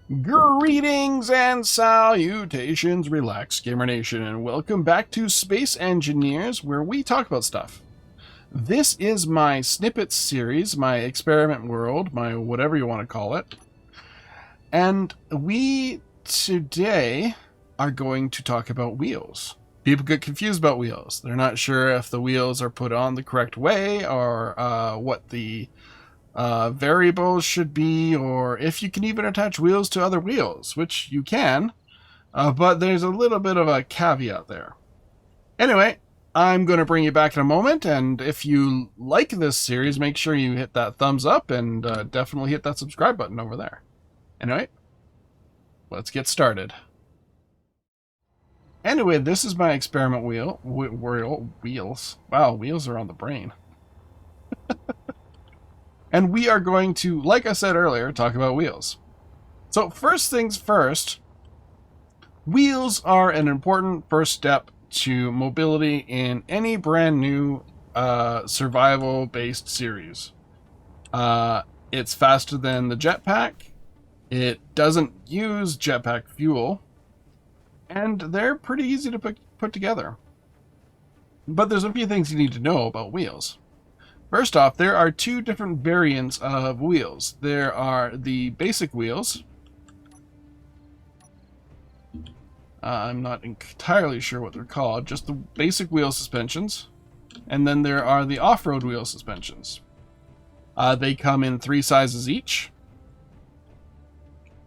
Greetings and salutations, Relax Gamer Nation, and welcome back to Space Engineers, where we talk about stuff. This is my snippets series, my experiment world, my whatever you want to call it. And we today are going to talk about wheels. People get confused about wheels. They're not sure if the wheels are put on the correct way or what the variables should be, or if you can even attach wheels to other wheels, which you can, but there's a little bit of a caveat there. Anyway, I'm going to bring you back in a moment, and if you like this series, make sure you hit that thumbs up and definitely hit that subscribe button over there. Anyway, let's get started. Anyway, this is my experiment wheels. Wow, wheels are on the brain. And we are going to, like I said earlier, talk about wheels. So first things first, wheels are an important first step to mobility in any brand new survival-based series. It's faster than the jetpack. It doesn't use jetpack fuel. And they're pretty easy to put together. But there's a few things you need to know about wheels. First off, there are two different variants of wheels. There are the basic wheels. I'm not entirely sure what they're called, just the basic wheel suspensions. And then there are the off-road wheel suspensions. They come in 3 sizes each.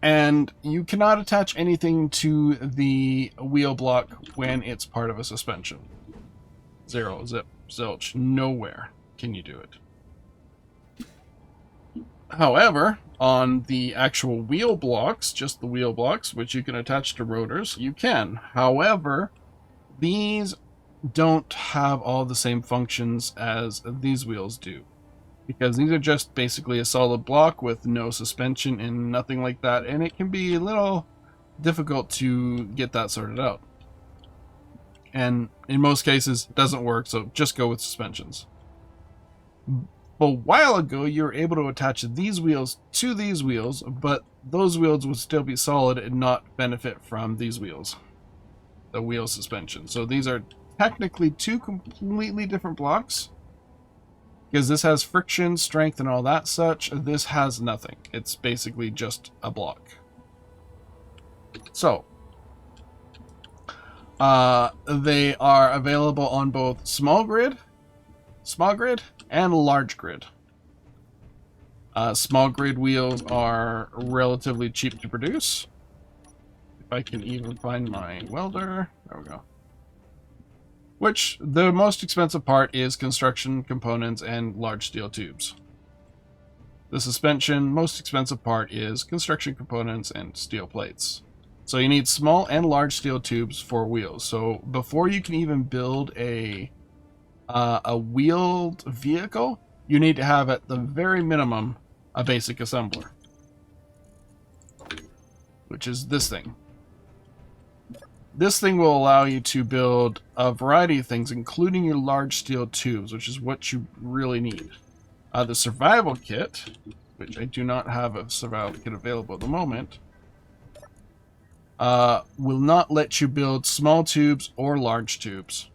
And you cannot attach anything to the wheel block when it's part of a suspension. Zero, zip, zilch, nowhere can you do it. However, on the actual wheel blocks, just the wheel blocks, which you can attach to rotors, you can. However, these don't have all the same functions as these wheels do, because these are just basically a solid block with no suspension and nothing like that, and it can be a little difficult to get that sorted out. And in most cases, it doesn't work, so just go with suspensions. A while ago, you were able to attach these wheels to these wheels, but those wheels would still be solid and not benefit from these wheels, the wheel suspension. So these are technically two completely different blocks, because this has friction, strength, and all that such. This has nothing. It's basically just a block. So, they are available on both small grid, and large grid. Small grid wheels are relatively cheap to produce. If I can even find my welder. There we go. Which, the most expensive part is construction components and large steel tubes. The suspension, most expensive part is construction components and steel plates. So you need small and large steel tubes for wheels. So before you can even build a wheeled vehicle, you need to have at the very minimum a basic assembler, which is this thing. This thing will allow you to build a variety of things, including your large steel tubes, which is what you really need. The survival kit, which I do not have a survival kit available at the moment, will not let you build small tubes or large tubes,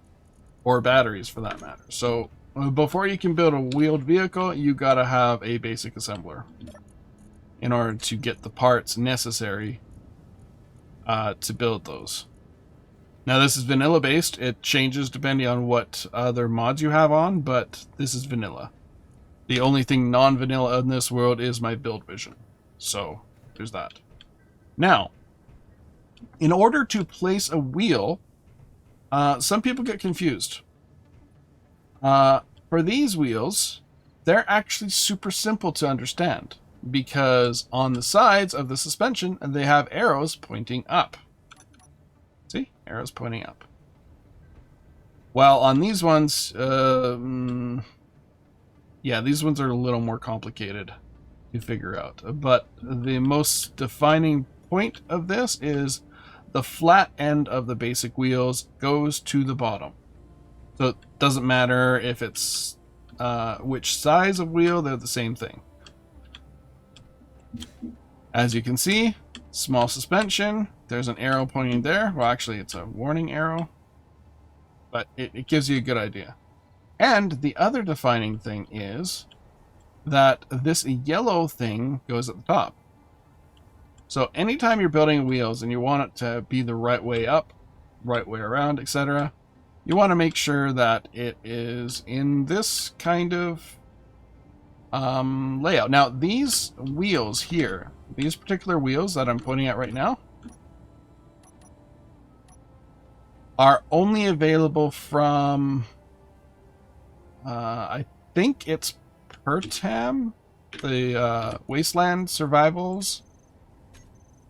or batteries for that matter. So before you can build a wheeled vehicle, you gotta have a basic assembler in order to get the parts necessary to build those. Now this is vanilla based. It changes depending on what other mods you have on, but this is vanilla. The only thing non-vanilla in this world is my build vision. So there's that. Now, in order to place a wheel, some people get confused. For these wheels, they're actually super simple to understand, because on the sides of the suspension, they have arrows pointing up. See? Arrows pointing up. While on these ones, yeah, these ones are a little more complicated to figure out. But the most defining point of this is the flat end of the basic wheels goes to the bottom. So it doesn't matter if it's which size of wheel, they're the same thing. As you can see, Small suspension. There's an arrow pointing there. Well, actually, it's a warning arrow. But it gives you a good idea. And the other defining thing is that this yellow thing goes at the top. So anytime you're building wheels and you want it to be the right way up, right way around, etc., you want to make sure that it is in this kind of layout. Now, these wheels here, these particular wheels that I'm pointing at right now, are only available from, I think it's Pertam, the Wasteland Survivals.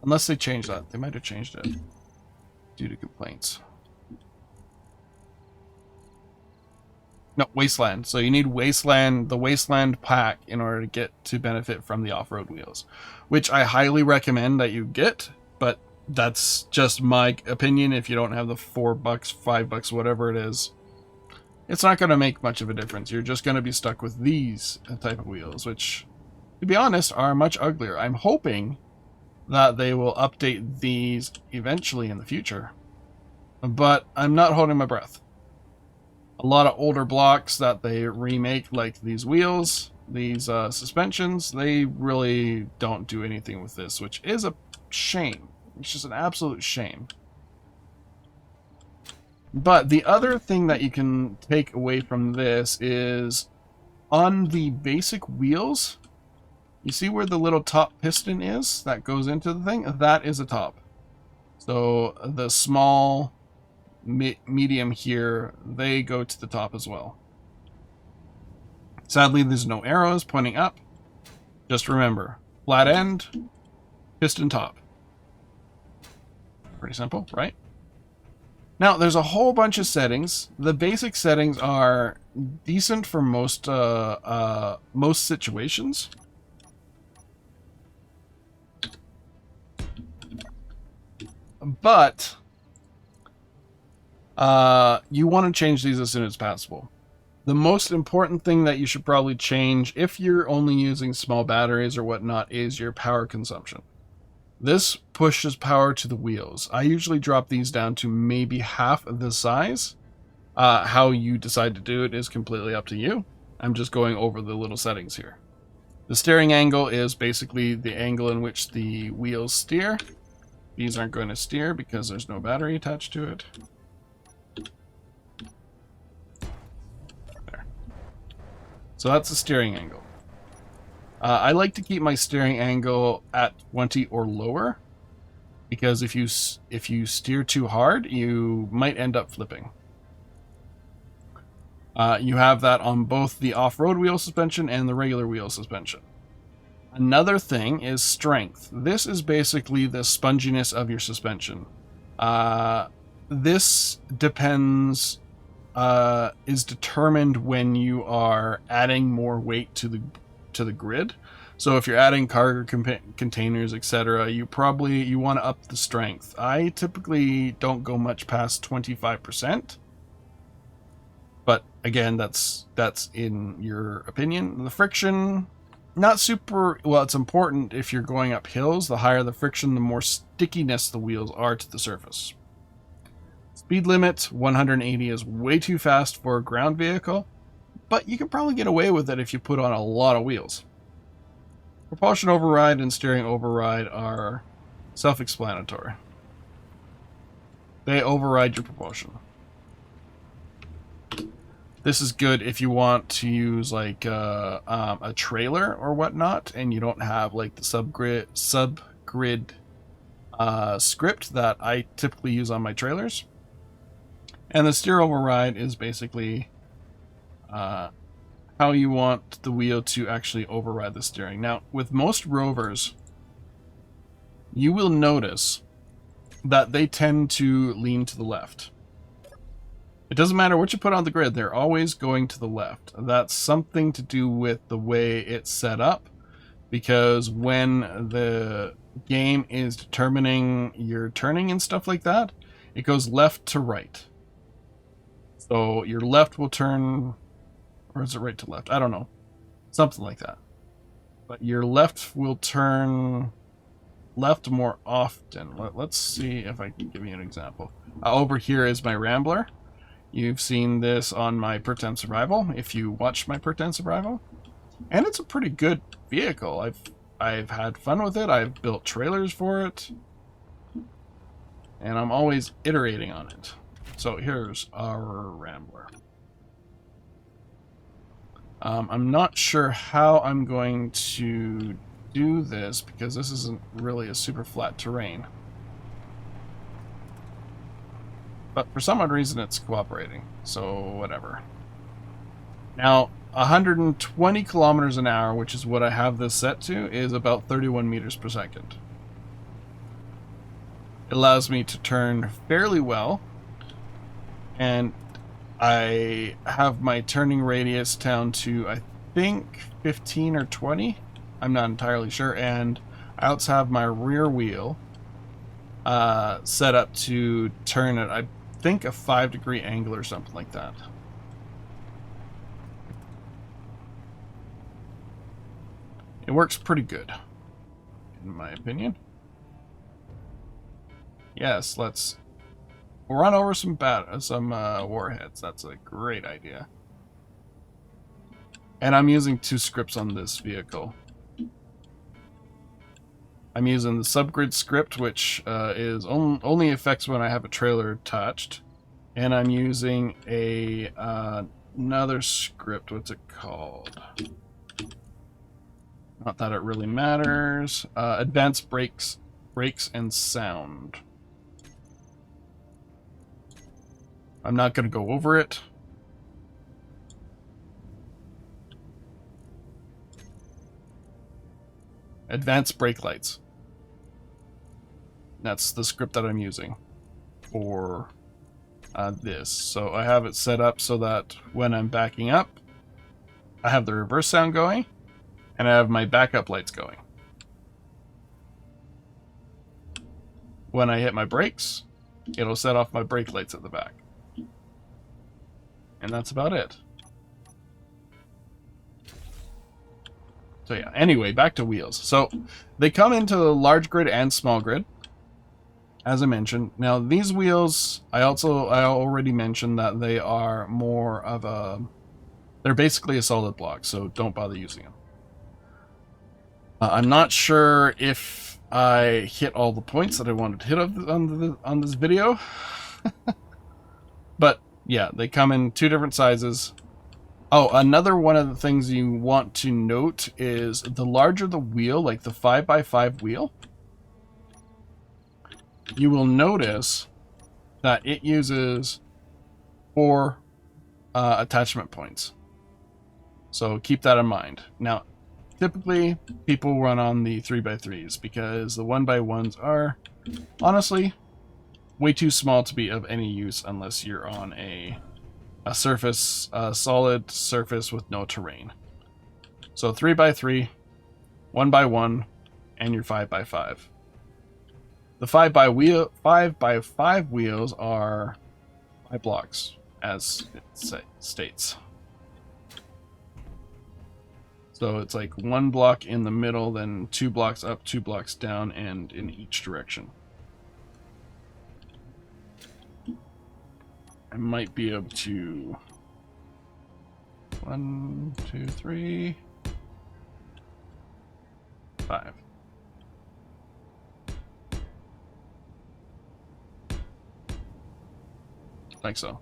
Unless they changed that. They might have changed it due to complaints. No, Wasteland. So you need Wasteland, the Wasteland pack in order to get to benefit from the off-road wheels, which I highly recommend that you get, but that's just my opinion. If you don't have the $4, $5, whatever it is, it's not going to make much of a difference. You're just going to be stuck with these type of wheels, which, to be honest, are much uglier. I'm hoping that they will update these eventually in the future, but I'm not holding my breath. A lot of older blocks that they remake, like these wheels, these suspensions, they really don't do anything with this, which is a shame. It's just an absolute shame. But the other thing that you can take away from this is on the basic wheels, you see where the little top piston is that goes into the thing? That is a top. So the small, medium here, they go to the top as well. Sadly, there's no arrows pointing up. Just remember, flat end, piston top. Pretty simple, right? Now, there's a whole bunch of settings. The basic settings are decent for most situations. But you want to change these as soon as possible. The most important thing that you should probably change if you're only using small batteries or whatnot is your power consumption. This pushes power to the wheels. I usually drop these down to maybe half of the size. How you decide to do it is completely up to you. I'm just going over the little settings here. The steering angle is basically the angle in which the wheels steer. These aren't going to steer because there's no battery attached to it. There. So that's the steering angle. I like to keep my steering angle at 20 or lower, because if you steer too hard, you might end up flipping. You have that on both the off-road wheel suspension and the regular wheel suspension. Another thing is strength. This is basically the sponginess of your suspension. This depends, is determined when you are adding more weight to the grid. So if you're adding cargo containers, etc., you want to up the strength. I typically don't go much past 25%. But again, that's in your opinion. The friction, not super, well, it's important if you're going up hills. The higher the friction, the more stickiness the wheels are to the surface. Speed limit, 180 is way too fast for a ground vehicle, but you can probably get away with it if you put on a lot of wheels. Propulsion override and steering override are self-explanatory. They override your propulsion. This is good if you want to use like a trailer or whatnot, and you don't have like the subgrid script that I typically use on my trailers. And the steer override is basically how you want the wheel to actually override the steering. Now, with most Rovers, you will notice that they tend to lean to the left. It doesn't matter what you put on the grid, they're always going to the left. That's something to do with the way it's set up, because when the game is determining your turning and stuff like that, it goes left to right. So your left will turn, or is it right to left? I don't know. Something like that. But your left will turn left more often. Let's see if I can give you an example. Over here is my Rambler. You've seen this on my Per 10 Survival, if you watched my Per 10 Survival. And it's a pretty good vehicle. I've had fun with it. I've built trailers for it. And I'm always iterating on it. So here's our Rambler. I'm not sure how I'm going to do this because this isn't really a super flat terrain. But for some odd reason it's cooperating, so whatever. Now, 120 kilometers an hour, which is what I have this set to, is about 31 meters per second. It allows me to turn fairly well, and I have my turning radius down to, I think, 15 or 20. I'm not entirely sure, and I also have my rear wheel set up to turn at, I think, a 5-degree angle or something like that. It works pretty good, in my opinion. Yes, let's run over some warheads. That's a great idea. And I'm using 2 scripts on this vehicle. I'm using the subgrid script, which is only affects when I have a trailer attached. And I'm using a another script. What's it called? Not that it really matters. Advanced brakes and sound. I'm not going to go over it. Advanced brake lights. That's the script that I'm using for this. So I have it set up so that when I'm backing up, I have the reverse sound going, and I have my backup lights going. When I hit my brakes, it'll set off my brake lights at the back. And that's about it. So yeah, anyway, back to wheels. So they come into large grid and small grid, as I mentioned. Now these wheels, I already mentioned that they are more of a, they're basically a solid block, so don't bother using them. I'm not sure if I hit all the points that I wanted to hit on this video, but yeah, they come in 2 different sizes. Oh, another one of the things you want to note is the larger the wheel, like the 5x5 wheel, you will notice that it uses 4 attachment points. So keep that in mind. Now, typically people run on the 3x3s because the 1x1s are honestly way too small to be of any use unless you're on a surface, a solid surface with no terrain. So 3x3, 1x1, and your 5x5. The 5x5 wheels are 5 blocks, as it states. So it's like 1 block in the middle, then 2 blocks up, 2 blocks down, and in each direction. I might be able to 1, 2, 3, 5. Like so.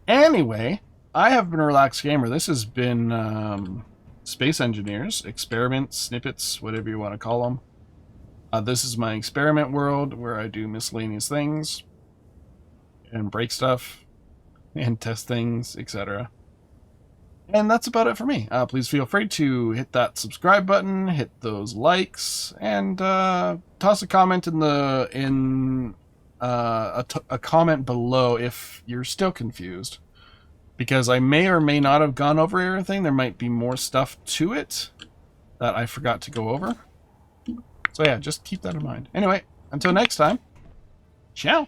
Anyway, I have been a Relaxed Gamer. This has been Space Engineers, experiments, snippets, whatever you want to call them. This is my experiment world where I do miscellaneous things and break stuff and test things, etc. And that's about it for me. Please feel free to hit that subscribe button, hit those likes, and toss a comment in a comment below if you're still confused, because I may or may not have gone over everything. There might be more stuff to it that I forgot to go over. So yeah, just keep that in mind. Anyway, until next time, ciao.